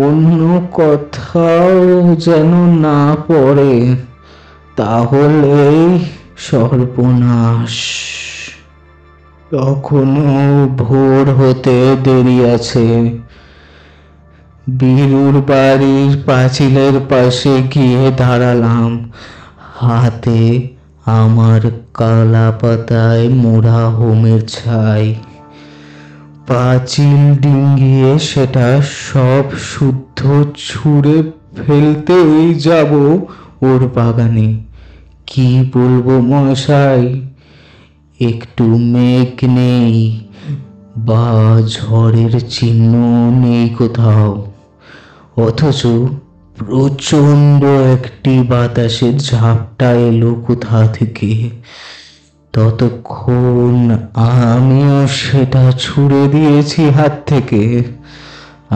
অন্য কোথাও যেন না পড়ে, তাহলেই সর্বনাশ। তখনও ভোর হতে দেরি আছে। বীরুর বাড়ির পাঁচিলের পাশে গিয়ে দাঁড়ালাম, হাতে আমার কালা পাতায় মোড়া হোমের ছাই। পাঁচিল ডিঙ্গিয়ে সেটা সব শুদ্ধ ছুঁড়ে ফেলতেই যাব ওর বাগানে। কি বলবো মশাই, একটু মেঘ নেই বা ঝড়ের চিহ্ন নেই কোথাও, অথচ প্রচণ্ড একটি বাতাসের ঝাপটা এলো কোথা থেকে। ততক্ষণ আমিও সেটা ছুড়ে দিয়েছি হাত থেকে।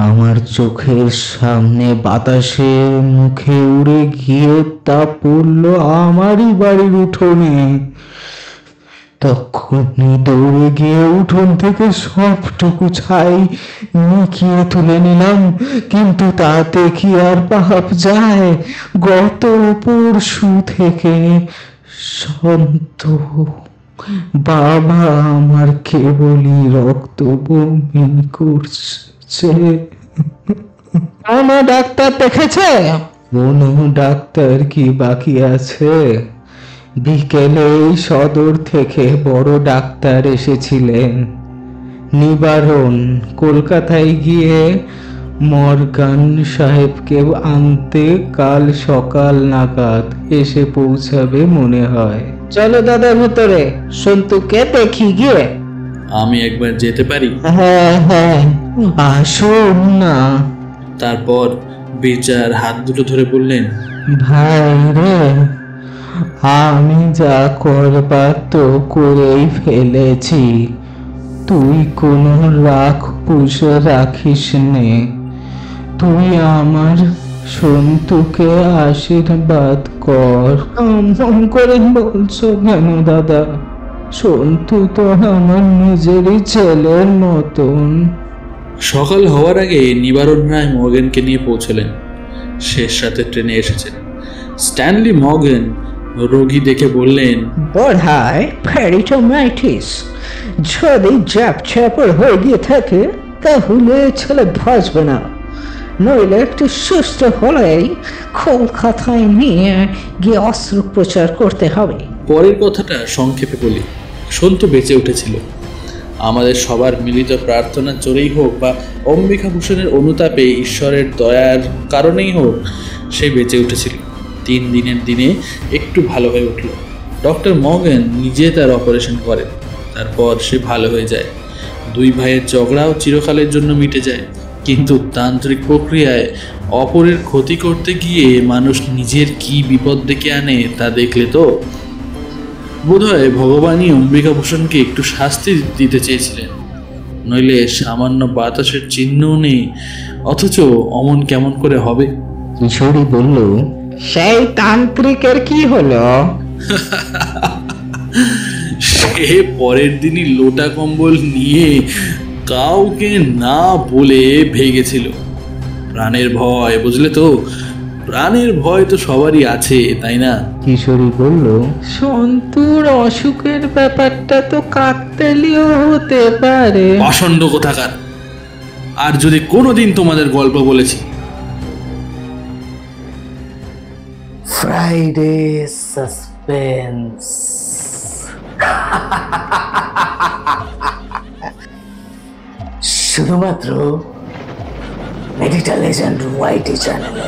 আমার চোখের সামনে বাতাসের মুখে উড়ে গিয়ে তা পড়ল আমারই বাড়ির উঠোনে। তখনই দৌড়ে গিয়ে উঠোন থেকে সবটুকু ছাই নিকিয়ে তুলে নিলাম, কিন্তু তাতে কি আর পাপ যায়? গত পরশু থেকে শান্ত বাবা আমার কেবলই রক্ত বমি করছে। কোনো ডাক্তার দেখেছে? কোনো ডাক্তার কি বাকি আছে? বিকেলে সদর থেকে বড় ডাক্তার এসেছিলেন। নিবারণ কলকাতায় গিয়ে মর্গান সাহেবকে আনতে কাল সকাল নাগাদ এসে পৌঁছাবে মনে হয়। চলো দাদা ভেতরে, সন্তুকে দেখি গিয়ে। আমি একবার যেতে পারি? হ্যাঁ হ্যাঁ, আসুন না। তারপর বিচার হাত দুটো ধরে বললেন, ভাই রে, আমি যা করবার তো করেই ফেলেছি। তুই কোনো রাগ পুষে রাখিস নে। তুই আমার সন্তুকে আশীর্বাদ কর। এমন করে বলছো কেন দাদা? সন্তু তো আমার নিজেরই ছেলের মতন। সকাল হওয়ার আগে নিবারণ রায় মর্গেনকে নিয়ে পৌঁছলেন। শেষ রাতে ট্রেনে এসেছেন। স্ট্যানলি মর্গেন রোগী দেখে বললেন, বোধহয় পেরিটোমাইটিস। যদি চ্যাপচ্যাপের হয়ে গিয়ে থাকে তাহলে ছেলে বাঁচবে না, নইলে একটু সুস্থ হলেই কলকাতায় নিয়ে গিয়ে অস্ত্রোপচার করতে হবে। পরের কথাটা সংক্ষেপে বলি। সন্তু বেঁচে উঠেছিল। আমাদের সবার মিলিত প্রার্থনার জোরেই হোক বা অম্বিকাভূষণের অনুতাপে ঈশ্বরের দয়ার কারণেই হোক, সে বেঁচে উঠেছিল। 3 দিনের দিনে একটু ভালো হয়ে উঠল। ডক্টর মর্গেন নিজে তার অপারেশন করেন। তারপর সে ভালো হয়ে যায়। 2 ভাইয়ের ঝগড়াও চিরকালের জন্য মিটে যায়। কিন্তু তান্ত্রিক প্রক্রিয়ায় অপরের ক্ষতি করতে গিয়ে মানুষ নিজের কি বিপদ ডেকে আনে তা দেখলে তো বোধহয় ভগবানই অম্বিকাভূষণকে একটু শাস্তি দিতে চেয়েছিলেন, নইলে সামান্য বাতাসের চিহ্নও নেই, অথচ অমন কেমন করে হবে? কিশোরী বলল, সেই তান্ত্রিকের কি হলো? সে পরের দিনই লোটা কম্বল নিয়ে কাউকে না বলে ভেগেছিল। প্রাণের ভয়, বুঝলে তো? প্রাণের ভয় তো সবারই আছে, তাই না? কিশোরী বলল, সন্তুর অসুখের ব্যাপারটা তো কাকতালীয় হতে পারে। পাষণ্ড কোথাকার! আর যদি কোনোদিন তোমাদের গল্প বলেছি, ফ্রাইডে সাসপেন্স। শুধুমাত্র মেডিটা লেজেন্ড ওয়াইটি চ্যানেলে।